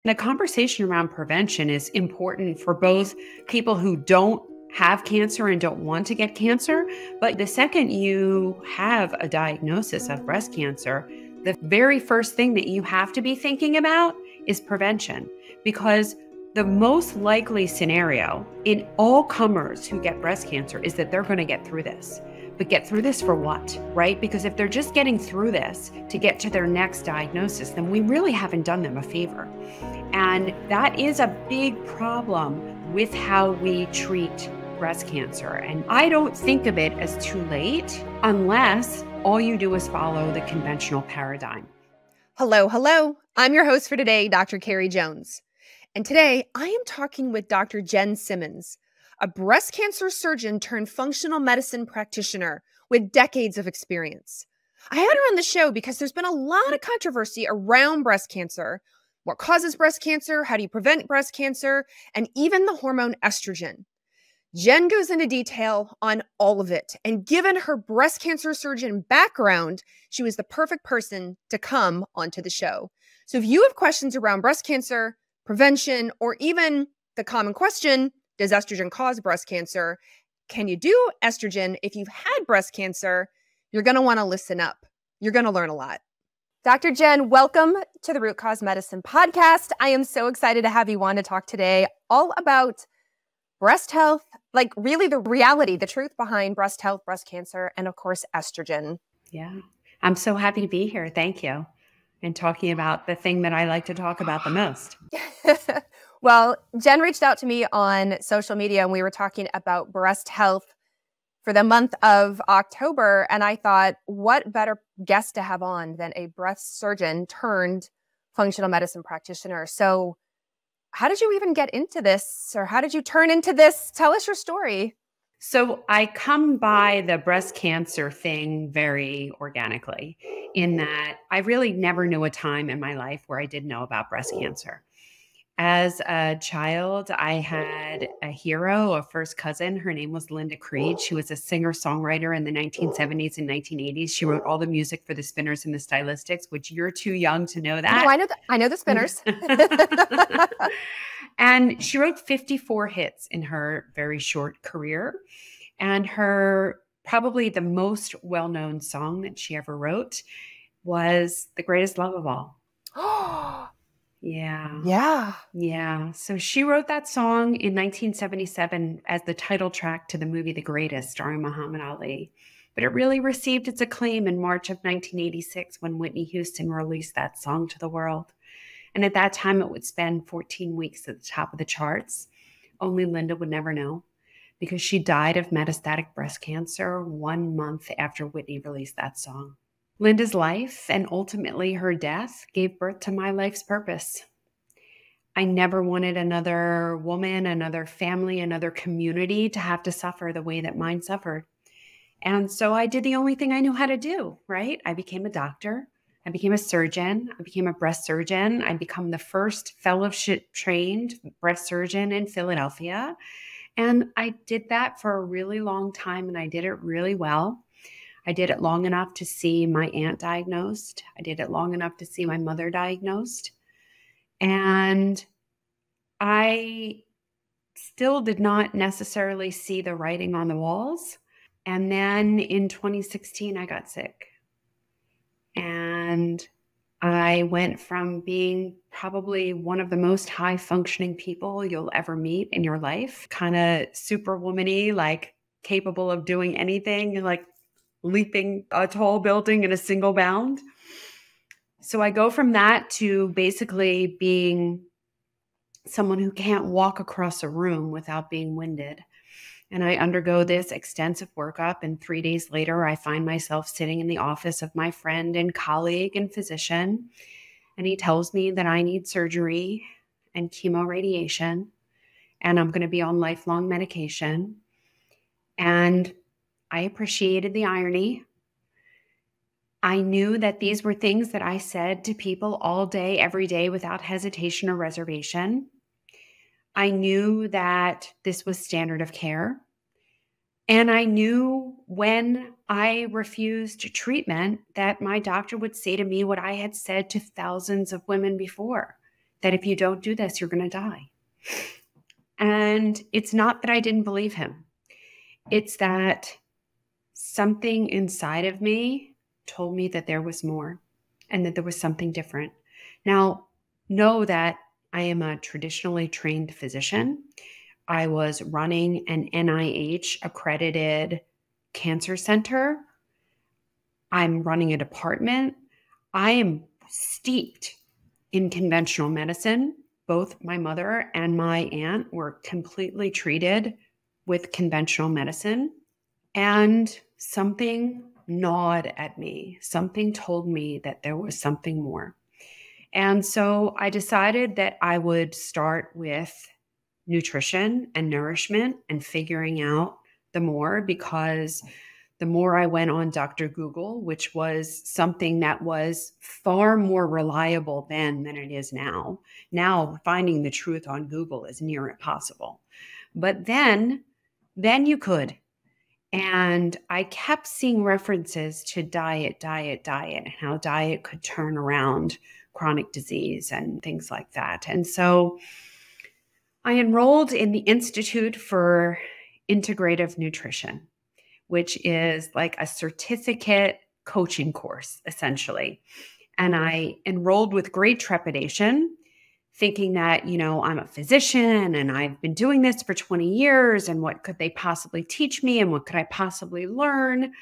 The conversation around prevention is important for both people who don't have cancer and don't want to get cancer. But the second you have a diagnosis of breast cancer, the very first thing that you have to be thinking about is prevention, because the most likely scenario in all comers who get breast cancer is that they're going to get through this. But get through this for what, right? Because if they're just getting through this to get to their next diagnosis, then we really haven't done them a favor. And that is a big problem with how we treat breast cancer. And I don't think of it as too late unless all you do is follow the conventional paradigm. Hello. I'm your host for today, Dr. Carrie Jones. And today I am talking with Dr. Jenn Simmons, a breast cancer surgeon turned functional medicine practitioner with decades of experience. I had her on the show because there's been a lot of controversy around breast cancer. What causes breast cancer? How do you prevent breast cancer? And even the hormone estrogen. Jenn goes into detail on all of it. And given her breast cancer surgeon background, she was the perfect person to come onto the show. So if you have questions around breast cancer, prevention, or even the common question, does estrogen cause breast cancer? Can you do estrogen if you've had breast cancer? You're going to want to listen up. You're going to learn a lot. Dr. Jenn, welcome to the Root Cause Medicine podcast. I am so excited to have you on to talk today all about breast health, like really the reality, the truth behind breast health, breast cancer, and of course, estrogen. Yeah, I'm so happy to be here. Thank you. And talking about the thing that I like to talk about the most. Well, Jenn reached out to me on social media and we were talking about breast health for the month of October. And I thought, what better guest to have on than a breast surgeon turned functional medicine practitioner? So how did you even get into this, or how did you turn into this? Tell us your story. So I come by the breast cancer thing very organically, in that I really never knew a time in my life where I didn't know about breast cancer. As a child, I had a hero, a first cousin. Her name was Linda Creed. She was a singer-songwriter in the 1970s and 1980s. She wrote all the music for the Spinners and the Stylistics, which you're too young to know that. No, I know the Spinners. And she wrote 54 hits in her very short career. And her probably the most well-known song that she ever wrote was The Greatest Love of All. Yeah. So she wrote that song in 1977 as the title track to the movie The Greatest, starring Muhammad Ali. But it really received its acclaim in March of 1986 when Whitney Houston released that song to the world. And at that time, it would spend 14 weeks at the top of the charts. Only Linda would never know, because she died of metastatic breast cancer 1 month after Whitney released that song. Linda's life and ultimately her death gave birth to my life's purpose. I never wanted another woman, another family, another community to have to suffer the way that mine suffered. And so I did the only thing I knew how to do, right? I became a doctor. I became a surgeon. I became a breast surgeon. I became the first fellowship-trained breast surgeon in Philadelphia. And I did that for a really long time, and I did it really well. I did it long enough to see my aunt diagnosed. I did it long enough to see my mother diagnosed. And I still did not necessarily see the writing on the walls. And then in 2016, I got sick. And I went from being probably one of the most high functioning people you'll ever meet in your life, kind of superwoman-y, like capable of doing anything, like leaping a tall building in a single bound. So I go from that to basically being someone who can't walk across a room without being winded. And I undergo this extensive workup, and 3 days later, I find myself sitting in the office of my friend and colleague and physician, and he tells me that I need surgery and chemoradiation, and I'm going to be on lifelong medication. And I appreciated the irony. I knew that these were things that I said to people all day, every day, without hesitation or reservation. I knew that this was standard of care. And I knew when I refused treatment that my doctor would say to me what I had said to thousands of women before. that if you don't do this, you're going to die. And it's not that I didn't believe him. It's that something inside of me told me that there was more and that there was something different. Now, know that I am a traditionally trained physician. I was running an NIH accredited cancer center. I'm running a department. I am steeped in conventional medicine. Both my mother and my aunt were completely treated with conventional medicine. And something gnawed at me. Something told me that there was something more. And so I decided that I would start with nutrition and nourishment and figuring out the more, because the more I went on Dr. Google, which was something that was far more reliable then than it is now. Now finding the truth on Google is near impossible. But then you could. And I kept seeing references to diet, and how diet could turn around chronic disease and things like that. And so I enrolled in the Institute for Integrative Nutrition, which is like a certificate coaching course, essentially. And I enrolled with great trepidation, thinking that, I'm a physician and I've been doing this for 20 years and what could they possibly teach me and what could I possibly learn?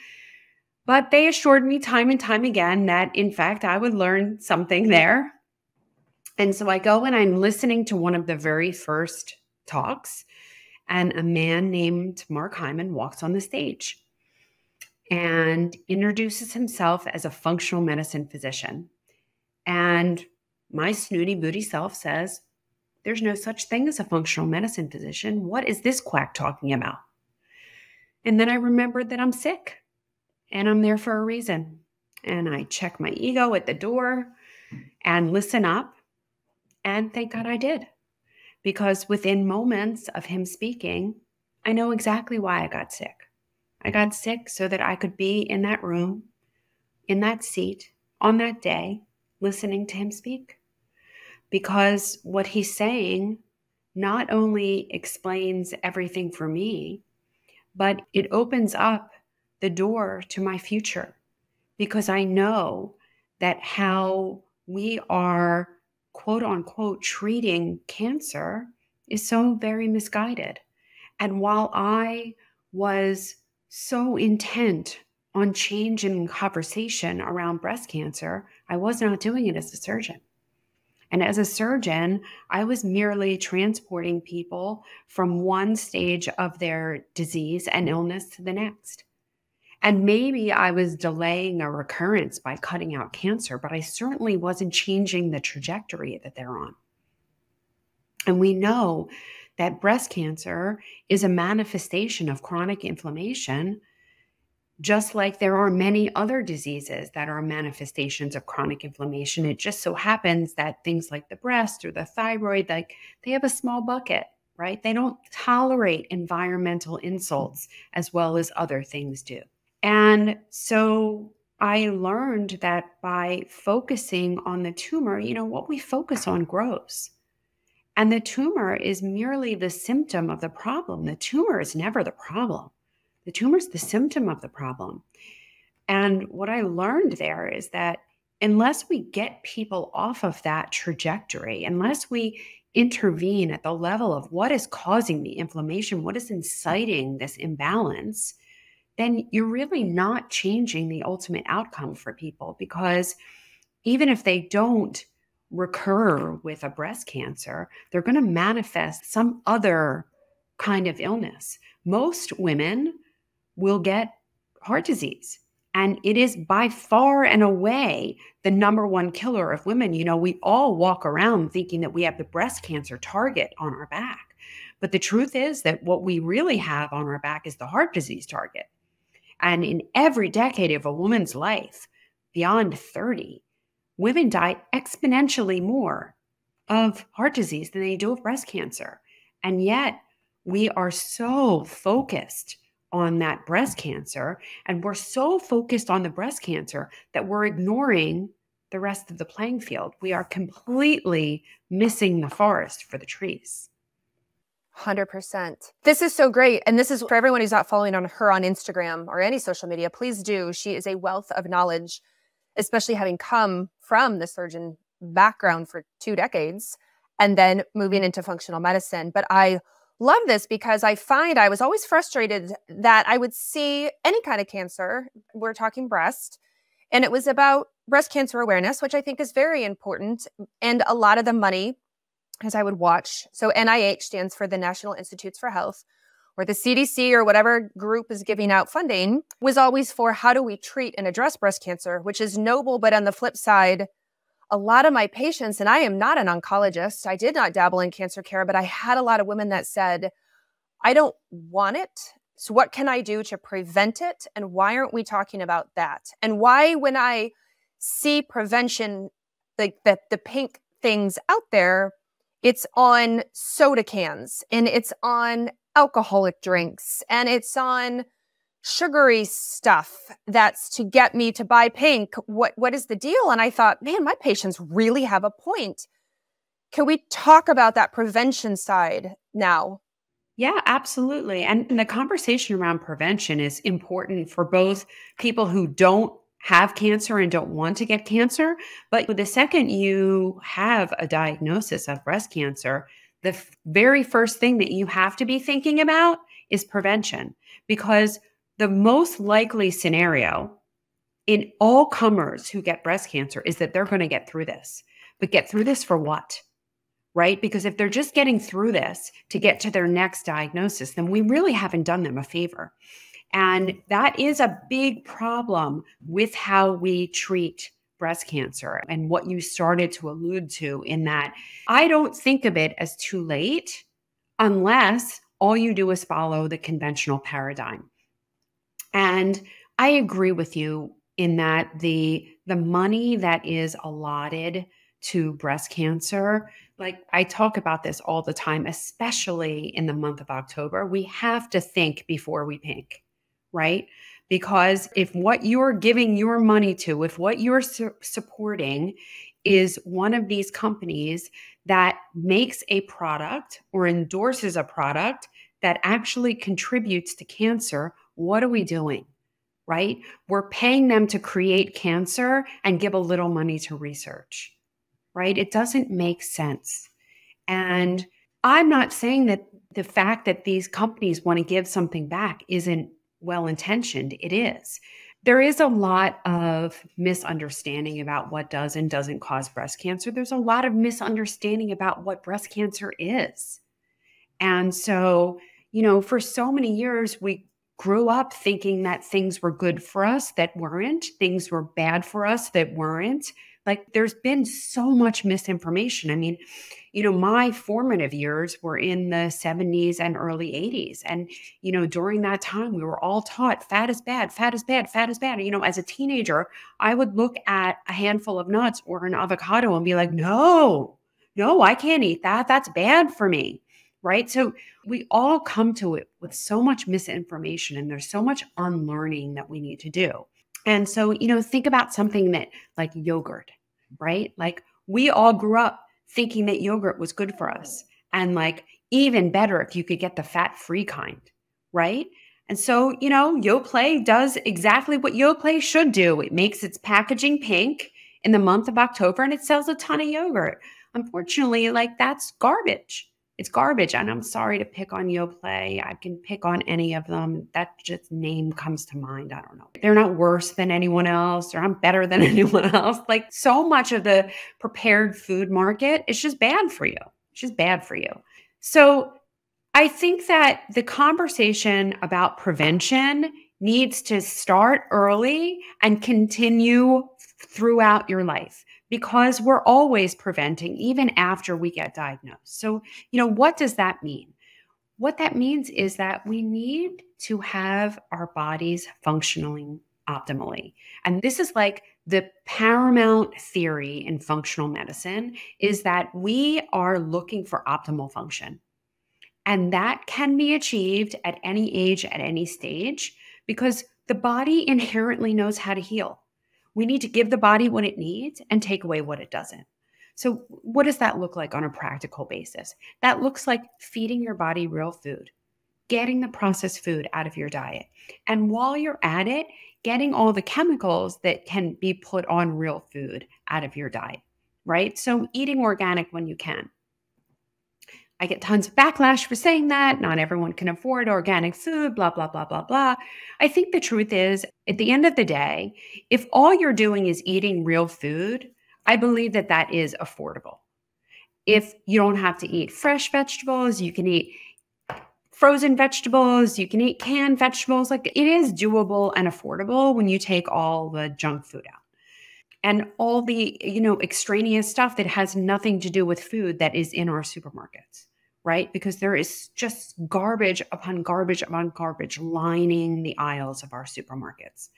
But they assured me time and time again that, in fact, I would learn something there. And so I go and I'm listening to one of the very first talks, and a man named Mark Hyman walks on the stage and introduces himself as a functional medicine physician. And my snooty booty self says, there's no such thing as a functional medicine physician. What is this quack talking about? And then I remembered that I'm sick and I'm there for a reason. And I check my ego at the door and listen up. And thank God I did. Because within moments of him speaking, I know exactly why I got sick. I got sick so that I could be in that room, in that seat, on that day, listening to him speak. Because what he's saying not only explains everything for me, but it opens up the door to my future. Because I know that how we are, quote unquote, treating cancer is so very misguided. And while I was so intent on change in conversation around breast cancer, I was not doing it as a surgeon. And as a surgeon, I was merely transporting people from one stage of their disease and illness to the next. And maybe I was delaying a recurrence by cutting out cancer, but I certainly wasn't changing the trajectory that they're on. And we know that breast cancer is a manifestation of chronic inflammation, just like there are many other diseases that are manifestations of chronic inflammation. It just so happens that things like the breast or the thyroid, like they have a small bucket, right? They don't tolerate environmental insults as well as other things do. And so I learned that by focusing on the tumor, what we focus on grows. And the tumor is merely the symptom of the problem. The tumor is never the problem. The tumor is the symptom of the problem. And what I learned there is that unless we get people off of that trajectory, unless we intervene at the level of what is causing the inflammation, what is inciting this imbalance, then you're really not changing the ultimate outcome for people. Because even if they don't recur with a breast cancer, they're going to manifest some other kind of illness. Most women will get heart disease. And it is by far and away the number one killer of women. We all walk around thinking that we have the breast cancer target on our back. But the truth is that what we really have on our back is the heart disease target. And in every decade of a woman's life, beyond 30, women die exponentially more of heart disease than they do of breast cancer. And yet we are so focused on that breast cancer, and we're so focused on the breast cancer that we're ignoring the rest of the playing field. We are completely missing the forest for the trees. 100%. This is so great. And this is for everyone who's not following her on Instagram or any social media, please do. She is a wealth of knowledge, especially having come from the surgeon background for 2 decades and then moving into functional medicine. But I love this because I find I was always frustrated that I would see any kind of cancer, we're talking breast, and it was about breast cancer awareness, which I think is very important. And a lot of the money, as I would watch, so NIH stands for the National Institutes for Health, or the CDC or whatever group is giving out funding, was always for how do we treat and address breast cancer, which is noble. But on the flip side, a lot of my patients, and I am not an oncologist, I did not dabble in cancer care, but I had a lot of women that said, I don't want it. So what can I do to prevent it? And why aren't we talking about that? And why, when I see prevention, like the pink things out there, it's on soda cans and it's on alcoholic drinks and it's on sugary stuff that's to get me to buy pink. What is the deal? And I thought, man, my patients really have a point. Can we talk about that prevention side now? Yeah, absolutely. And the conversation around prevention is important for both people who don't have cancer and don't want to get cancer. But the second you have a diagnosis of breast cancer, the very first thing that you have to be thinking about is prevention, because the most likely scenario in all comers who get breast cancer is that they're going to get through this. But get through this for what? Right? Because if they're just getting through this to get to their next diagnosis, then we really haven't done them a favor. And that is a big problem with how we treat breast cancer and what you started to allude to, in that I don't think of it as too late unless all you do is follow the conventional paradigm. And I agree with you in that the money that is allotted to breast cancer, like I talk about this all the time, especially in the month of October, we have to think before we pink, right? Because if what you're giving your money to, if what you're supporting is one of these companies that makes a product or endorses a product that actually contributes to cancer, what are we doing? Right? We're paying them to create cancer and give a little money to research, right? It doesn't make sense. And I'm not saying that the fact that these companies want to give something back isn't well-intentioned. It is. There is a lot of misunderstanding about what does and doesn't cause breast cancer. There's a lot of misunderstanding about what breast cancer is. And so, for so many years, we grew up thinking that things were good for us that weren't, things were bad for us that weren't. Like, there's been so much misinformation. I mean, my formative years were in the 70s and early 80s. And, during that time, we were all taught fat is bad, fat is bad, fat is bad. As a teenager, I would look at a handful of nuts or an avocado and be like, no, I can't eat that. That's bad for me. Right? So we all come to it with so much misinformation, and there's so much unlearning that we need to do. And so, think about something that like yogurt, right? Like, we all grew up thinking that yogurt was good for us, and like even better if you could get the fat-free kind, right? And so, Yoplait does exactly what Yoplait should do. It makes its packaging pink in the month of October and it sells a ton of yogurt. Unfortunately, like, that's garbage. It's garbage. And I'm sorry to pick on Yoplait. I can pick on any of them. That just name comes to mind. I don't know. They're not worse than anyone else, or I'm better than anyone else. Like, so much of the prepared food market is just bad for you. It's just bad for you. So I think that the conversation about prevention needs to start early and continue throughout your life, because we're always preventing even after we get diagnosed. So, what does that mean? What that means is that we need to have our bodies functioning optimally. And this is like the paramount theory in functional medicine, is that we are looking for optimal function. And that can be achieved at any age, at any stage, because the body inherently knows how to heal. We need to give the body what it needs and take away what it doesn't. So what does that look like on a practical basis? That looks like feeding your body real food, getting the processed food out of your diet. And while you're at it, getting all the chemicals that can be put on real food out of your diet, right? So eating organic when you can. I get tons of backlash for saying that. Not everyone can afford organic food, blah, blah, blah, blah, blah. I think the truth is, at the end of the day, if all you're doing is eating real food, I believe that that is affordable. If you don't have to eat fresh vegetables, you can eat frozen vegetables, you can eat canned vegetables. Like, it is doable and affordable when you take all the junk food out. And all the, extraneous stuff that has nothing to do with food that is in our supermarkets, right? Because there is just garbage upon garbage upon garbage lining the aisles of our supermarkets.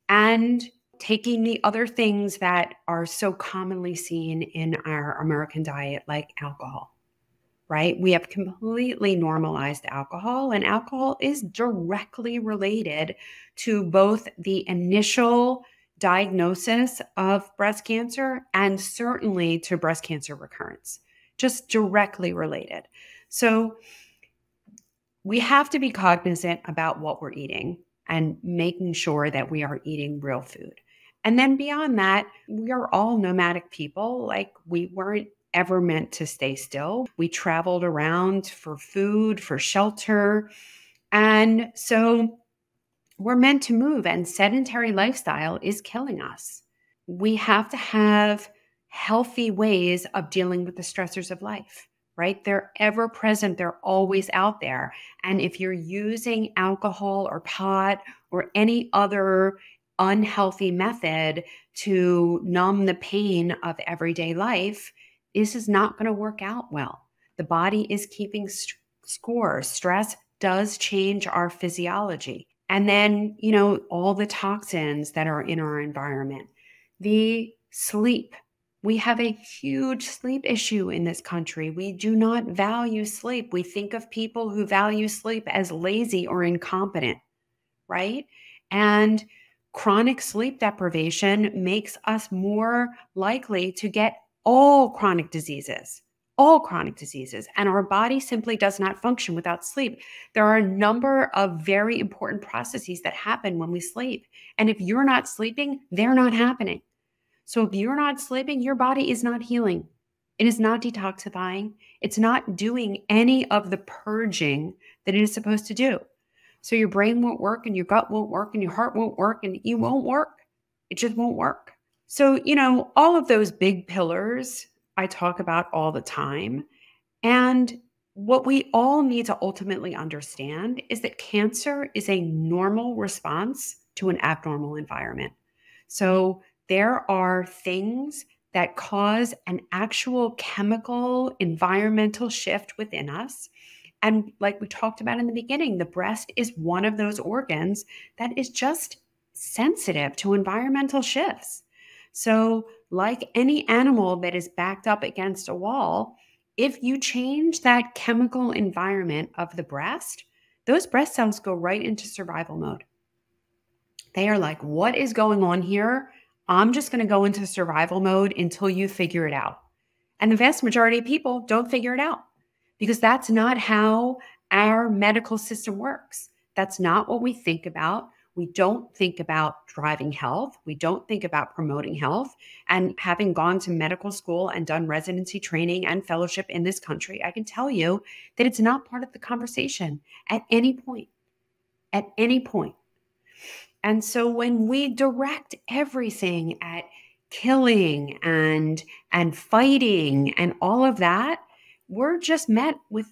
And taking the other things that are so commonly seen in our American diet, like alcohol, right? We have completely normalized alcohol, and alcohol is directly related to both the initial diagnosis of breast cancer and certainly to breast cancer recurrence, just directly related. So we have to be cognizant about what we're eating and making sure that we are eating real food. And then beyond that, we are all nomadic people. Like, we weren't ever meant to stay still. We traveled around for food, for shelter. And so we're meant to move, and sedentary lifestyle is killing us. We have to have healthy ways of dealing with the stressors of life, right? They're ever present. They're always out there. And if you're using alcohol or pot or any other unhealthy method to numb the pain of everyday life, this is not going to work out well. The body is keeping score. Stress does change our physiology. And then, all the toxins that are in our environment, the sleep. We have a huge sleep issue in this country. We do not value sleep. We think of people who value sleep as lazy or incompetent, right? And chronic sleep deprivation makes us more likely to get all chronic diseases. And our body simply does not function without sleep. There are a number of very important processes that happen when we sleep. And if you're not sleeping, they're not happening. So if you're not sleeping, your body is not healing. It is not detoxifying. It's not doing any of the purging that it is supposed to do. So your brain won't work, and your gut won't work, and your heart won't work, and you won't work. It just won't work. So, all of those big pillars I talk about all the time. And what we all need to ultimately understand is that cancer is a normal response to an abnormal environment. So there are things that cause an actual chemical environmental shift within us. And like we talked about in the beginning, the breast is one of those organs that is just sensitive to environmental shifts. So like any animal that is backed up against a wall, if you change that chemical environment of the breast, those breast cells go right into survival mode. They are like, what is going on here? I'm just going to go into survival mode until you figure it out. And the vast majority of people don't figure it out, because that's not how our medical system works. That's not what we think about. We don't think about driving health. We don't think about promoting health. And having gone to medical school and done residency training and fellowship in this country, I can tell you that it's not part of the conversation at any point. At any point. And so when we direct everything at killing and fighting and all of that, we're just met with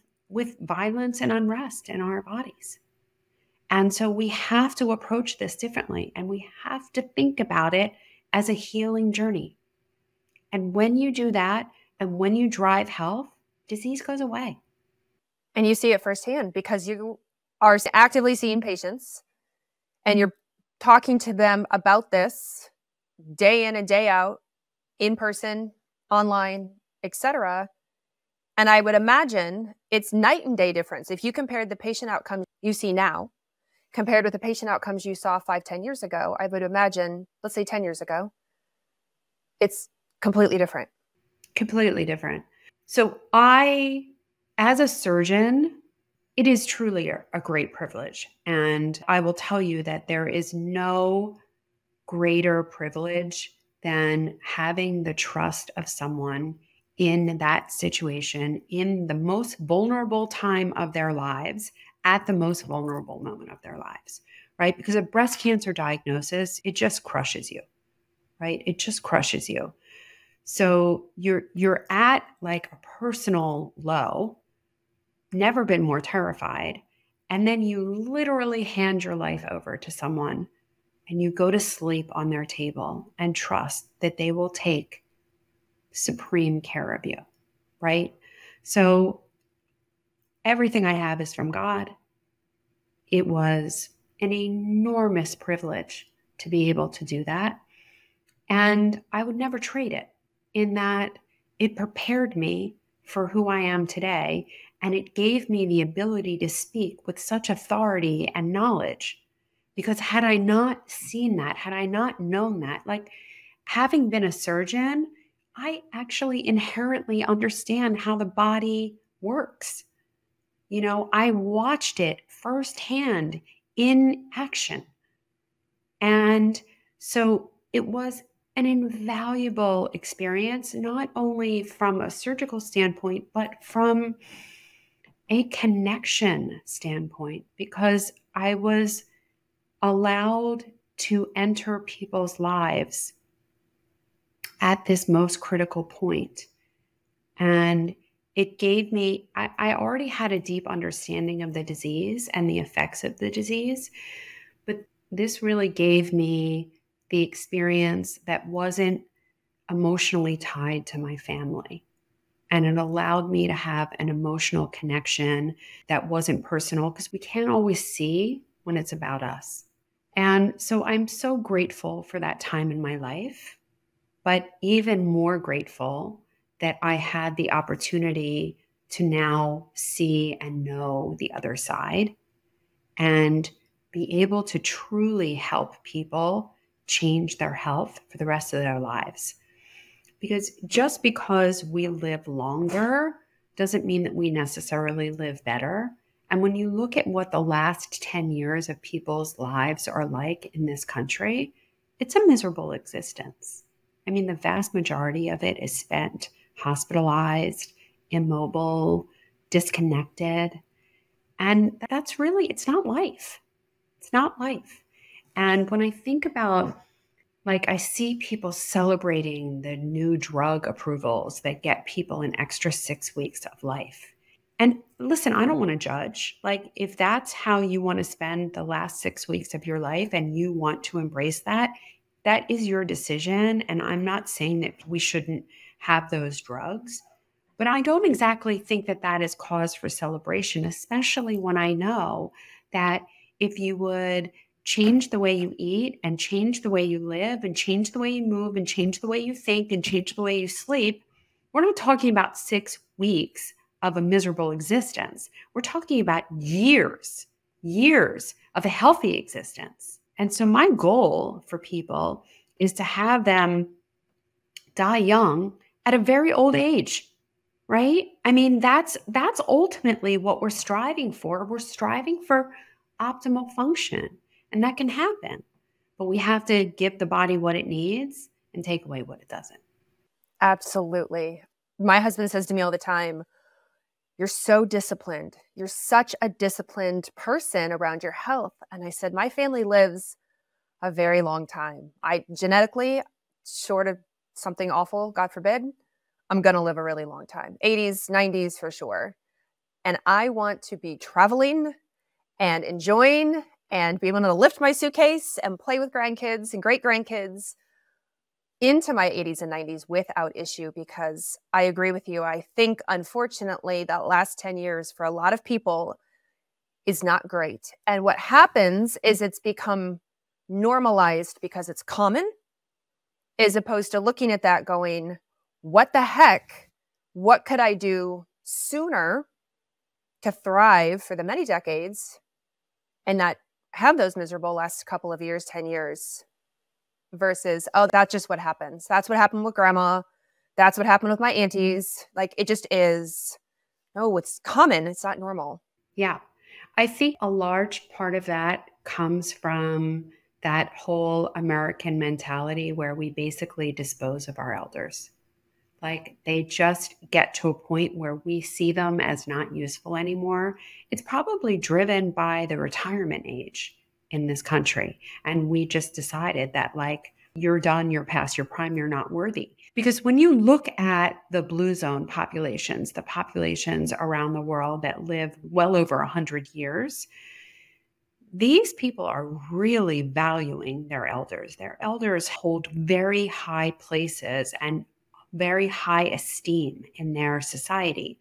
violence and unrest in our bodies. And so we have to approach this differently, and we have to think about it as a healing journey. And when you do that, and when you drive health, disease goes away. And you see it firsthand because you are actively seeing patients and you're talking to them about this day in and day out, in person, online, etc. And I would imagine it's night and day difference if you compared the patient outcomes you see now compared with the patient outcomes you saw 5, 10 years ago, I would imagine, let's say 10 years ago, it's completely different. Completely different. So as a surgeon, it is truly a great privilege. And I will tell you that there is no greater privilege than having the trust of someone in that situation, in the most vulnerable time of their lives, at the most vulnerable moment of their lives, right? Because a breast cancer diagnosis, it just crushes you, right? It just crushes you. So you're at like a personal low, never been more terrified, and then you literally hand your life over to someone and you go to sleep on their table and trust that they will take supreme care of you, right? So everything I have is from God. It was an enormous privilege to be able to do that. And I would never trade it, in that it prepared me for who I am today. And it gave me the ability to speak with such authority and knowledge. Because had I not seen that, had I not known that, like having been a surgeon, I actually inherently understand how the body works. You know, I watched it firsthand in action. And so it was an invaluable experience, not only from a surgical standpoint, but from a connection standpoint, because I was allowed to enter people's lives at this most critical point. And it gave me, I already had a deep understanding of the disease and the effects of the disease, but this really gave me the experience that wasn't emotionally tied to my family. And it allowed me to have an emotional connection that wasn't personal, because we can't always see when it's about us. And so I'm so grateful for that time in my life, but even more grateful that I had the opportunity to now see and know the other side and be able to truly help people change their health for the rest of their lives. Because just because we live longer doesn't mean that we necessarily live better. And when you look at what the last 10 years of people's lives are like in this country, it's a miserable existence. I mean, the vast majority of it is spent hospitalized, immobile, disconnected. And that's really, it's not life. It's not life. And when I think about, like, I see people celebrating the new drug approvals that get people an extra 6 weeks of life. And listen, I don't want to judge. Like, if that's how you want to spend the last 6 weeks of your life and you want to embrace that, that is your decision. And I'm not saying that we shouldn't have those drugs, but I don't exactly think that that is cause for celebration, especially when I know that if you would change the way you eat and change the way you live and change the way you move and change the way you think and change the way you sleep, we're not talking about 6 weeks of a miserable existence. We're talking about years of a healthy existence. And so my goal for people is to have them die young at a very old age, right? I mean, that's ultimately what we're striving for. We're striving for optimal function, and that can happen. But we have to give the body what it needs and take away what it doesn't. Absolutely. My husband says to me all the time, "You're so disciplined. You're such a disciplined person around your health." And I said, my family lives a very long time. I genetically, short of something awful, God forbid, I'm going to live a really long time. 80s, 90s for sure. And I want to be traveling and enjoying and be able to lift my suitcase and play with grandkids and great grandkids into my 80s and 90s without issue, because I agree with you. I think, unfortunately, that last 10 years for a lot of people is not great. And what happens is it's become normalized because it's common, as opposed to looking at that going, what the heck? What could I do sooner to thrive for the many decades and not have those miserable last couple of years, 10 years, versus, oh, that's just what happens. That's what happened with grandma. That's what happened with my aunties. Like, it just is. No, it's common. It's not normal. Yeah. I think a large part of that comes from that whole American mentality where we basically dispose of our elders. Like they just get to a point where we see them as not useful anymore. It's probably driven by the retirement age in this country. And we just decided that, like, you're done, you're past your prime, you're not worthy. Because when you look at the blue zone populations, the populations around the world that live well over 100 years, these people are really valuing their elders. Their elders hold very high places and very high esteem in their society.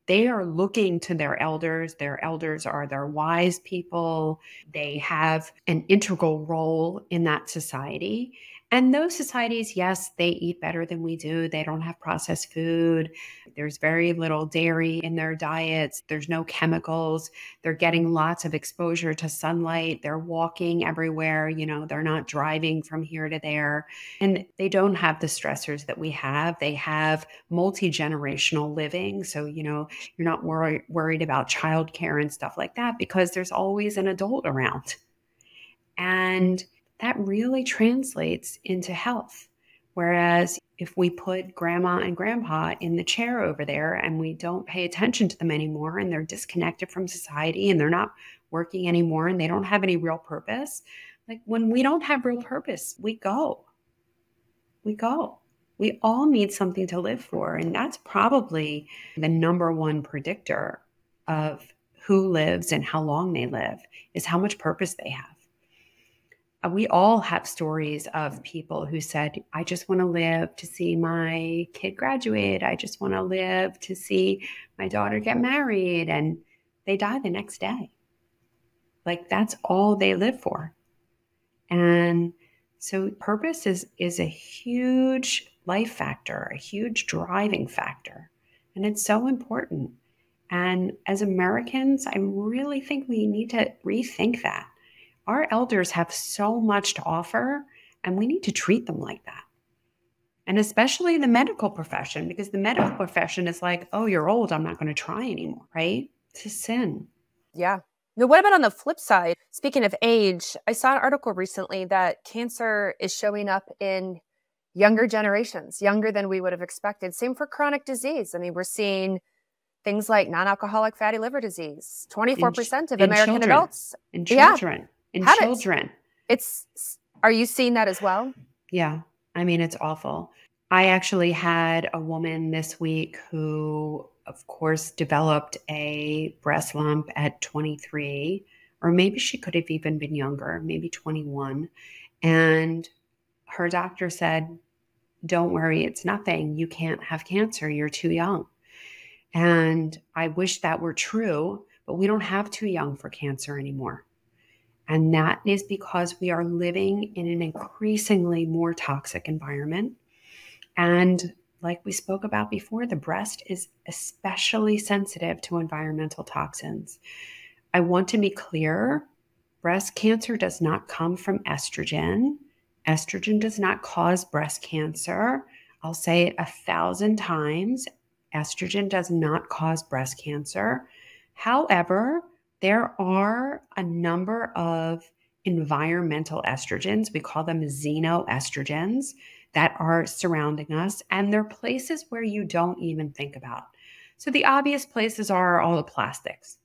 They are looking to their elders. Their elders are their wise people. They have an integral role in that society. And those societies, yes, they eat better than we do. They don't have processed food. There's very little dairy in their diets. There's no chemicals. They're getting lots of exposure to sunlight. They're walking everywhere. They're not driving from here to there. And they don't have the stressors that we have. They have multi-generational living. So, you're not worried about childcare and stuff like that because there's always an adult around. And that really translates into health. Whereas if we put grandma and grandpa in the chair over there and we don't pay attention to them anymore and they're disconnected from society and they're not working anymore and they don't have any real purpose, like when we don't have real purpose, we go. We go. We all need something to live for. And that's probably the number one predictor of who lives and how long they live is how much purpose they have. We all have stories of people who said, I just want to live to see my kid graduate. I just want to live to see my daughter get married. And they die the next day. Like that's all they live for. And so purpose is a huge life factor, a huge driving factor. And it's so important. And as Americans, I really think we need to rethink that. Our elders have so much to offer, and we need to treat them like that. And especially the medical profession, because the medical profession is like, oh, you're old, I'm not going to try anymore, right? It's a sin. Yeah. Now, what about on the flip side? Speaking of age, I saw an article recently that cancer is showing up in younger generations, younger than we would have expected. Same for chronic disease. I mean, we're seeing things like non-alcoholic fatty liver disease. 24% of American adults. In children. In children. Are you seeing that as well? Yeah. I mean, it's awful. I actually had a woman this week who, of course, developed a breast lump at 23, or maybe she could have even been younger, maybe 21. And her doctor said, don't worry, it's nothing. You can't have cancer. You're too young. And I wish that were true, but we don't have too young for cancer anymore. And that is because we are living in an increasingly more toxic environment. And like we spoke about before, the breast is especially sensitive to environmental toxins. I want to be clear, breast cancer does not come from estrogen. Estrogen does not cause breast cancer. I'll say it 1,000 times. Estrogen does not cause breast cancer. However, there are a number of environmental estrogens, we call them xenoestrogens, that are surrounding us, and they're places where you don't even think about. So the obvious places are all the plastics,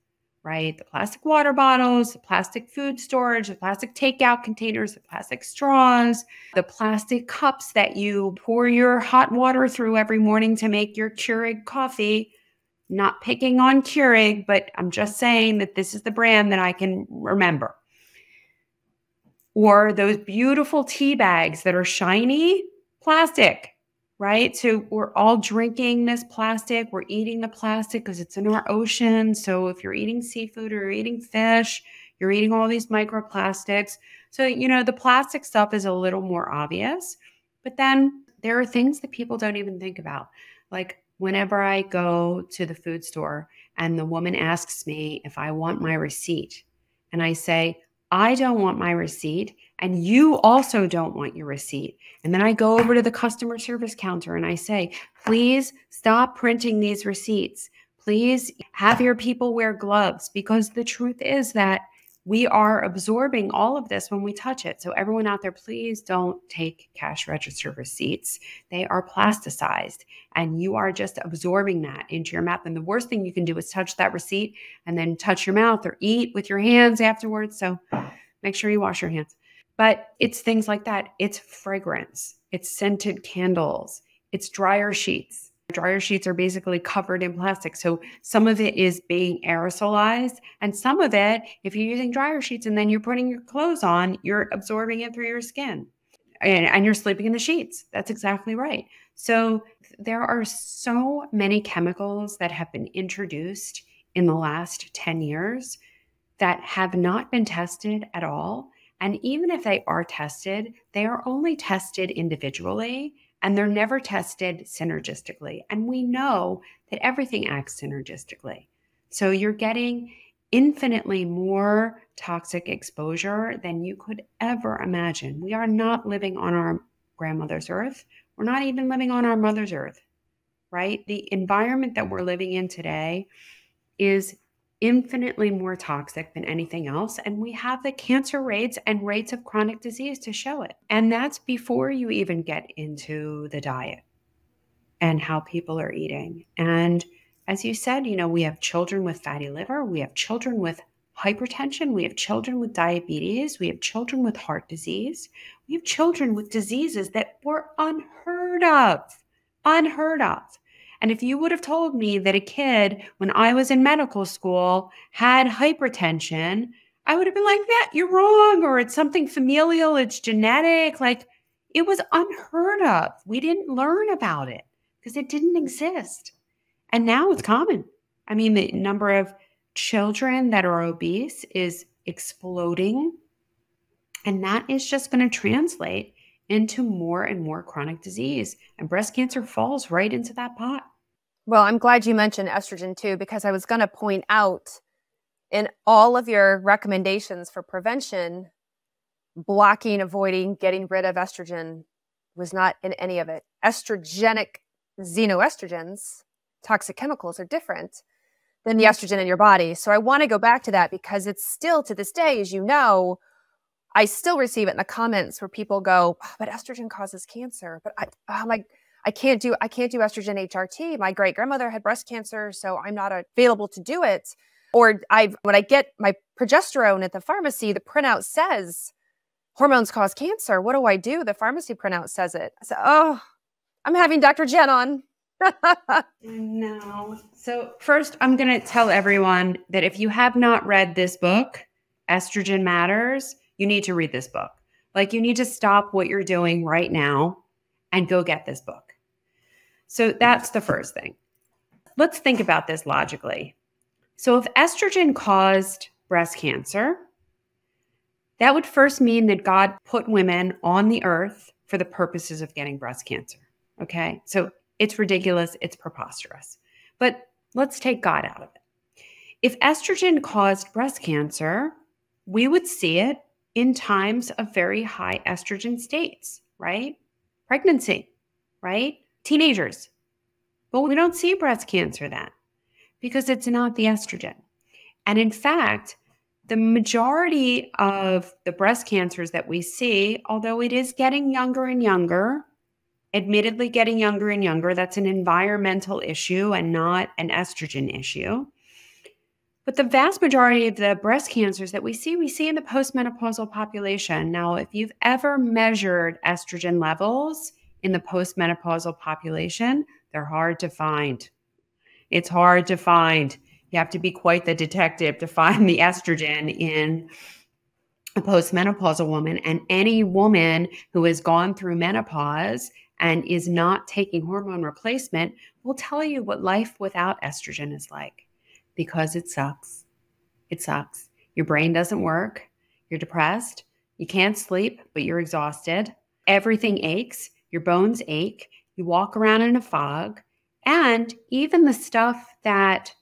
right? The plastic water bottles, the plastic food storage, the plastic takeout containers, the plastic straws, the plastic cups that you pour your hot water through every morning to make your Keurig coffee. Not picking on Keurig, but I'm just saying that this is the brand that I can remember. Or those beautiful tea bags that are shiny, plastic, right? So we're all drinking this plastic. We're eating the plastic because it's in our ocean. So if you're eating seafood or you're eating fish, you're eating all these microplastics. So, the plastic stuff is a little more obvious. But then there are things that people don't even think about. Like, whenever I go to the food store and the woman asks me if I want my receipt, and I say, I don't want my receipt, and you also don't want your receipt. And then I go over to the customer service counter and I say, please stop printing these receipts. Please have your people wear gloves, because the truth is that we are absorbing all of this when we touch it. So everyone out there, please don't take cash register receipts. They are plasticized, and you are just absorbing that into your mouth. And the worst thing you can do is touch that receipt and then touch your mouth or eat with your hands afterwards. So make sure you wash your hands. But it's things like that. It's fragrance. It's scented candles. It's dryer sheets. Dryer sheets are basically covered in plastic. So some of it is being aerosolized, and some of it, if you're using dryer sheets and then you're putting your clothes on, you're absorbing it through your skin, and you're sleeping in the sheets. That's exactly right. So there are so many chemicals that have been introduced in the last 10 years that have not been tested at all. And even if they are tested, they are only tested individually, and they're never tested synergistically. And we know that everything acts synergistically. So you're getting infinitely more toxic exposure than you could ever imagine. We are not living on our grandmother's earth. We're not even living on our mother's earth, right? The environment that we're living in today is infinitely more toxic than anything else. And we have the cancer rates and rates of chronic disease to show it. And that's before you even get into the diet and how people are eating. And as you said, we have children with fatty liver, we have children with hypertension, we have children with diabetes, we have children with heart disease, we have children with diseases that were unheard of. And if you would have told me that a kid, when I was in medical school, had hypertension, I would have been like, that, you're wrong, or it's something familial, it's genetic. Like, it was unheard of. We didn't learn about it because it didn't exist. And now it's common. I mean, the number of children that are obese is exploding. And that is just going to translate into more and more chronic disease. And breast cancer falls right into that pot. Well, I'm glad you mentioned estrogen too, because I was going to point out in all of your recommendations for prevention, blocking, avoiding, getting rid of estrogen was not in any of it. Estrogenic xenoestrogens, toxic chemicals, are different than the estrogen in your body. So I want to go back to that because it's still, to this day, as you know, I still receive it in the comments where people go, oh, but estrogen causes cancer. But I can't do estrogen HRT. My great grandmother had breast cancer, so I'm not available to do it. Or when I get my progesterone at the pharmacy, the printout says hormones cause cancer. What do I do? The pharmacy printout says it. I said, oh, I'm having Dr. Jenn on. No. So first, I'm going to tell everyone that if you have not read this book, Estrogen Matters, you need to read this book. Like, you need to stop what you're doing right now and go get this book. So that's the first thing. Let's think about this logically. So if estrogen caused breast cancer, that would first mean that God put women on the earth for the purposes of getting breast cancer. Okay? So it's ridiculous. It's preposterous. But let's take God out of it. If estrogen caused breast cancer, we would see it in times of very high estrogen states, right? Pregnancy, right? Teenagers. But we don't see breast cancer then because it's not the estrogen. And in fact, the majority of the breast cancers that we see, although it is getting younger and younger, admittedly getting younger and younger, that's an environmental issue and not an estrogen issue. But the vast majority of the breast cancers that we see in the postmenopausal population. Now, if you've ever measured estrogen levels in the postmenopausal population, they're hard to find. It's hard to find. You have to be quite the detective to find the estrogen in a postmenopausal woman. And any woman who has gone through menopause and is not taking hormone replacement will tell you what life without estrogen is like. Because it sucks. It sucks. Your brain doesn't work. You're depressed. You can't sleep, but you're exhausted. Everything aches. Your bones ache. You walk around in a fog. And even the stuff that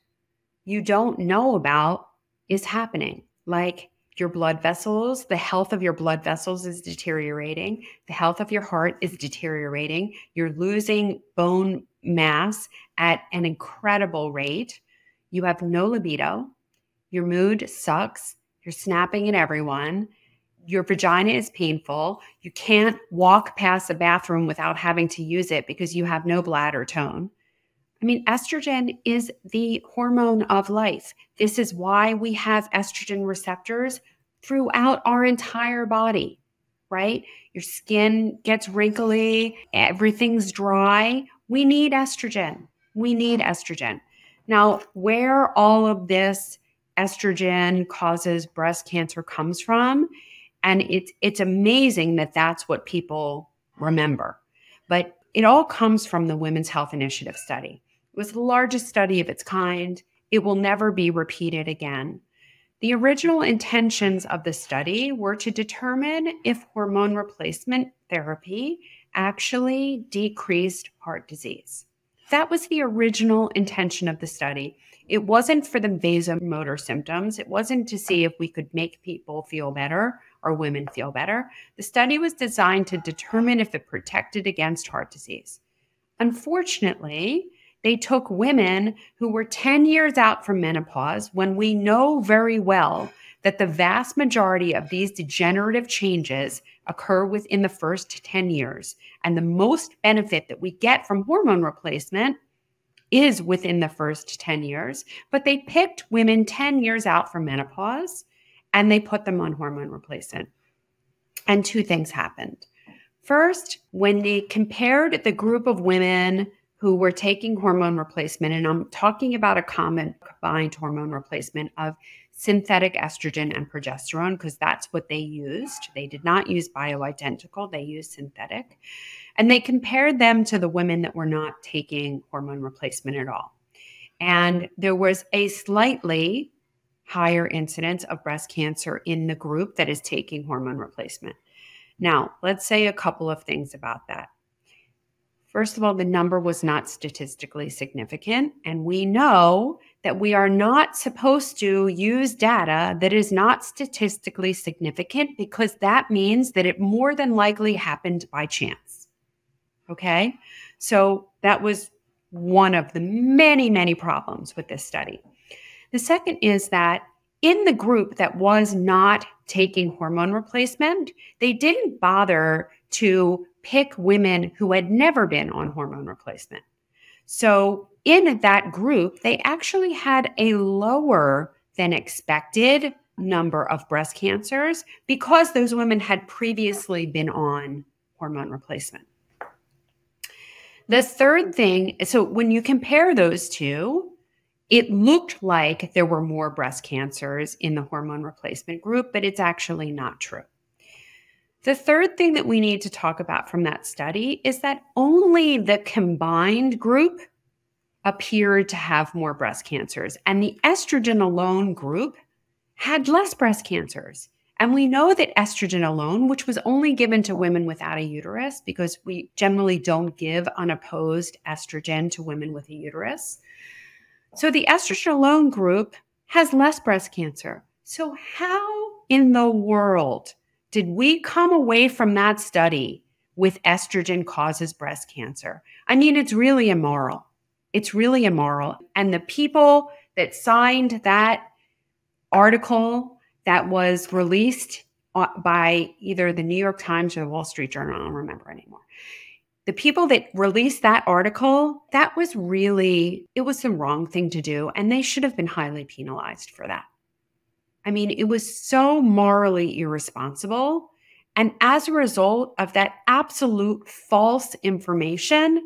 you don't know about is happening. Like your blood vessels, the health of your blood vessels is deteriorating. The health of your heart is deteriorating. You're losing bone mass at an incredible rate. You have no libido. Your mood sucks. You're snapping at everyone. Your vagina is painful. You can't walk past a bathroom without having to use it because you have no bladder tone. I mean, estrogen is the hormone of life. This is why we have estrogen receptors throughout our entire body, right? Your skin gets wrinkly, everything's dry. We need estrogen. We need estrogen. Now, where all of this estrogen causes breast cancer comes from, and it's amazing that that's what people remember. But it all comes from the Women's Health Initiative study. It was the largest study of its kind. It will never be repeated again. The original intentions of the study were to determine if hormone replacement therapy actually decreased heart disease. That was the original intention of the study. It wasn't for the vasomotor symptoms. It wasn't to see if we could make people feel better or women feel better. The study was designed to determine if it protected against heart disease. Unfortunately, they took women who were 10 years out from menopause, when we know very well that the vast majority of these degenerative changes occur within the first 10 years. And the most benefit that we get from hormone replacement is within the first 10 years. But they picked women 10 years out from menopause and they put them on hormone replacement. And two things happened. First, when they compared the group of women who were taking hormone replacement, and I'm talking about a combined hormone replacement of synthetic estrogen and progesterone, because that's what they used. They did not use bioidentical, they used synthetic. And they compared them to the women that were not taking hormone replacement at all. And there was a slightly higher incidence of breast cancer in the group that is taking hormone replacement. Now, let's say a couple of things about that. First of all, the number was not statistically significant, and we know that we are not supposed to use data that is not statistically significant, because that means that it more than likely happened by chance. Okay? So that was one of the many, many problems with this study. The second is that in the group that was not taking hormone replacement, they didn't bother to pick women who had never been on hormone replacement. So in that group, they actually had a lower than expected number of breast cancers because those women had previously been on hormone replacement. The third thing, so when you compare those two, it looked like there were more breast cancers in the hormone replacement group, but it's actually not true. The third thing that we need to talk about from that study is that only the combined group appeared to have more breast cancers, and the estrogen alone group had less breast cancers. And we know that estrogen alone, which was only given to women without a uterus, because we generally don't give unopposed estrogen to women with a uterus. So the estrogen alone group has less breast cancer. So how in the world did we come away from that study with estrogen causes breast cancer? I mean, it's really immoral. It's really immoral. And the people that signed that article that was released by either the New York Times or the Wall Street Journal, I don't remember anymore. The people that released that article, that was really, it was the wrong thing to do, and they should have been highly penalized for that. I mean, it was so morally irresponsible. And as a result of that absolute false information,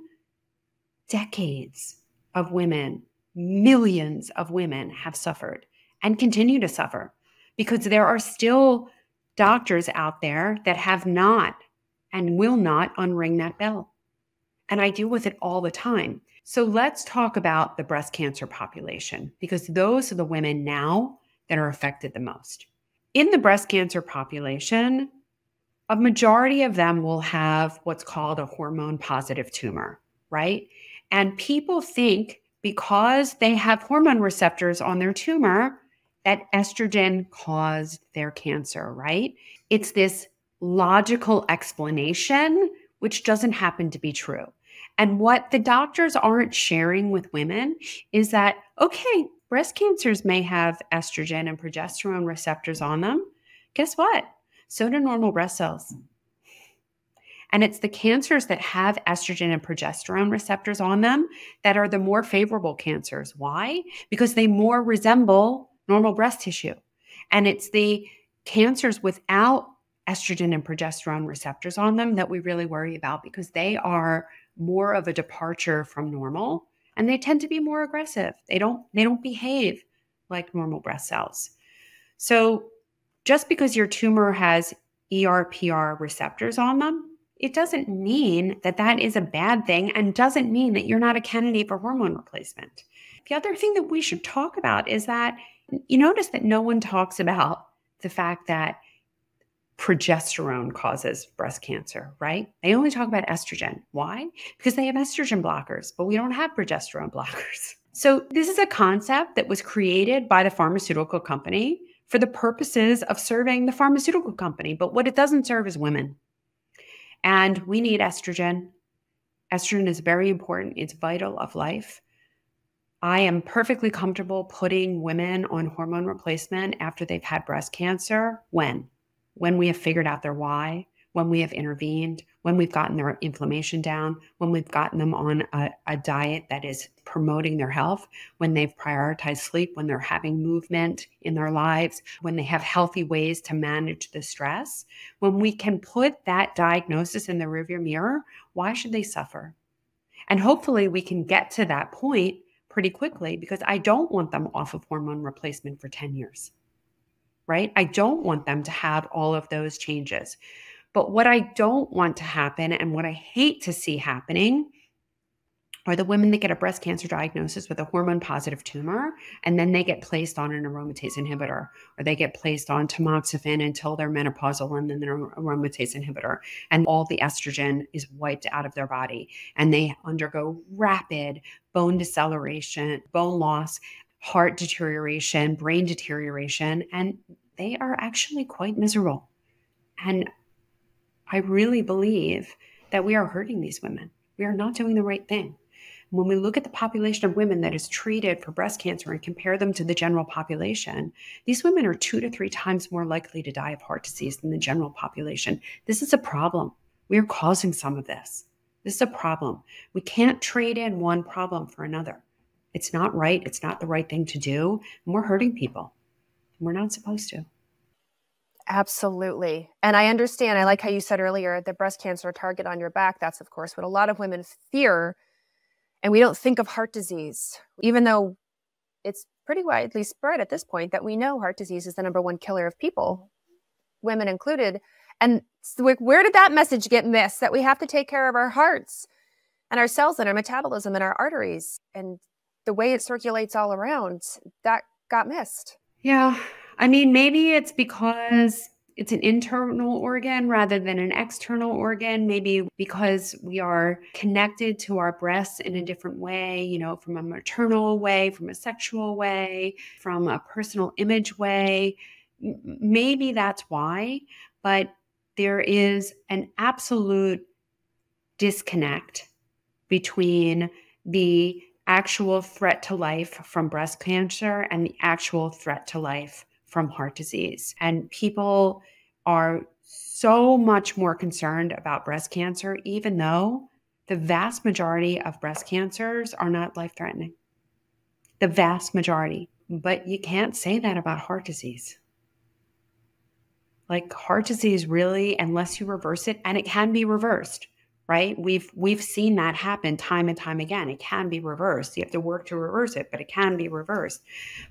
decades of women, millions of women have suffered and continue to suffer because there are still doctors out there that have not and will not unring that bell. And I deal with it all the time. So let's talk about the breast cancer population, because those are the women now that are affected the most. In the breast cancer population, a majority of them will have what's called a hormone positive tumor, right? And people think because they have hormone receptors on their tumor, that estrogen caused their cancer, right? It's this logical explanation, which doesn't happen to be true. And what the doctors aren't sharing with women is that, okay, breast cancers may have estrogen and progesterone receptors on them. Guess what? So do normal breast cells. And it's the cancers that have estrogen and progesterone receptors on them that are the more favorable cancers. Why? Because they more resemble normal breast tissue. And it's the cancers without estrogen and progesterone receptors on them that we really worry about, because they are more of a departure from normal and they tend to be more aggressive. They don't behave like normal breast cells. So just because your tumor has ERPR receptors on them, it doesn't mean that that is a bad thing, and doesn't mean that you're not a candidate for hormone replacement. The other thing that we should talk about is that you notice that no one talks about the fact that progesterone causes breast cancer, right? They only talk about estrogen. Why? Because they have estrogen blockers, but we don't have progesterone blockers. So this is a concept that was created by the pharmaceutical company for the purposes of serving the pharmaceutical company. But what it doesn't serve is women. And we need estrogen. Estrogen is very important. It's vital of life. I am perfectly comfortable putting women on hormone replacement after they've had breast cancer. When we have figured out their why, when we have intervened, when we've gotten their inflammation down, when we've gotten them on a diet that is promoting their health, when they've prioritized sleep, when they're having movement in their lives, when they have healthy ways to manage the stress. When we can put that diagnosis in the rearview mirror, why should they suffer? And hopefully we can get to that point pretty quickly, because I don't want them off of hormone replacement for 10 years, right? I don't want them to have all of those changes. But what I don't want to happen, and what I hate to see happening, are the women that get a breast cancer diagnosis with a hormone-positive tumor, and then they get placed on an aromatase inhibitor, or they get placed on tamoxifen until they're menopausal, and then they're aromatase inhibitor, and all the estrogen is wiped out of their body, and they undergo rapid bone deceleration, bone loss, heart deterioration, brain deterioration, and they are actually quite miserable. And I really believe that we are hurting these women. We are not doing the right thing. When we look at the population of women that is treated for breast cancer and compare them to the general population, these women are 2 to 3 times more likely to die of heart disease than the general population. This is a problem. We are causing some of this. This is a problem. We can't trade in one problem for another. It's not right. It's not the right thing to do. And we're hurting people. We're not supposed to. Absolutely. And I understand, I like how you said earlier, the breast cancer target on your back. That's, of course, what a lot of women fear. And we don't think of heart disease, even though it's pretty widely spread at this point that we know heart disease is the #1 killer of people, women included. And where did that message get missed? That we have to take care of our hearts and our cells and our metabolism and our arteries and the way it circulates all around, that got missed. Yeah. I mean, maybe it's because it's an internal organ rather than an external organ. Maybe because we are connected to our breasts in a different way, you know, from a maternal way, from a sexual way, from a personal image way. Maybe that's why. But there is an absolute disconnect between the actual threat to life from breast cancer and the actual threat to life from heart disease. And people are so much more concerned about breast cancer, even though the vast majority of breast cancers are not life-threatening. The vast majority. But you can't say that about heart disease. Like, heart disease really, unless you reverse it, and it can be reversed, right? We've seen that happen time and time again. It can be reversed. You have to work to reverse it, but it can be reversed.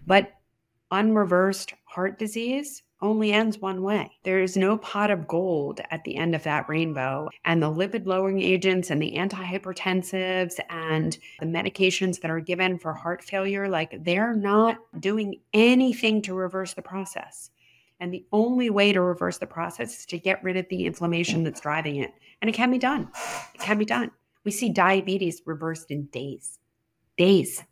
But unreversed heart disease only ends one way. There is no pot of gold at the end of that rainbow. And the lipid-lowering agents and the antihypertensives and the medications that are given for heart failure, like, they're not doing anything to reverse the process. And the only way to reverse the process is to get rid of the inflammation that's driving it. And it can be done. It can be done. We see diabetes reversed in days.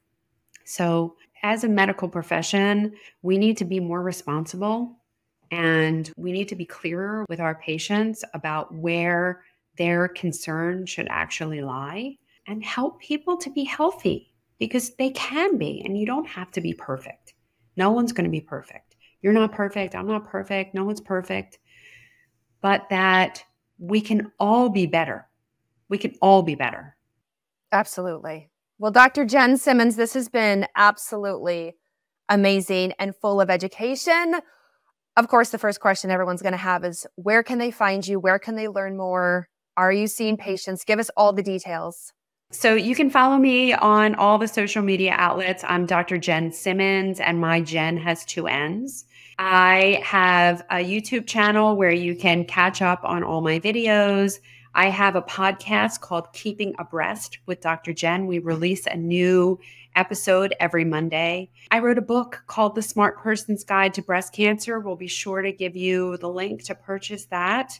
So as a medical profession, we need to be more responsible and we need to be clearer with our patients about where their concern should actually lie and help people to be healthy because they can be, and you don't have to be perfect. No one's going to be perfect. You're not perfect. I'm not perfect. No one's perfect. But that we can all be better. We can all be better. Absolutely. Well, Dr. Jenn Simmons, this has been absolutely amazing and full of education. Of course, the first question everyone's going to have is, where can they find you? Where can they learn more? Are you seeing patients? Give us all the details. So you can follow me on all the social media outlets. I'm Dr. Jenn Simmons, and my Jen has 2 N's. I have a YouTube channel where you can catch up on all my videos. I have a podcast called Keeping Abreast with Dr. Jenn. We release a new episode every Monday. I wrote a book called The Smart Person's Guide to Breast Cancer. We'll be sure to give you the link to purchase that.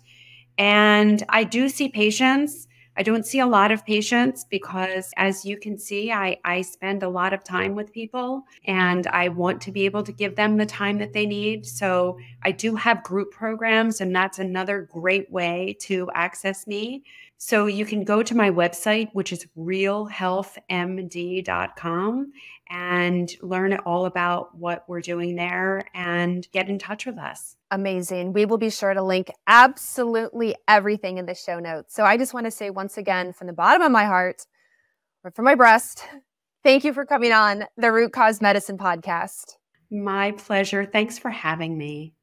And I do see patients. I don't see a lot of patients because, as you can see, I spend a lot of time with people and I want to be able to give them the time that they need. So I do have group programs, and that's another great way to access me. So you can go to my website, which is realhealthmd.com, and learn all about what we're doing there and get in touch with us. Amazing. We will be sure to link absolutely everything in the show notes. So I just want to say once again, from the bottom of my heart, or from my breast, thank you for coming on the Root Cause Medicine podcast. My pleasure. Thanks for having me.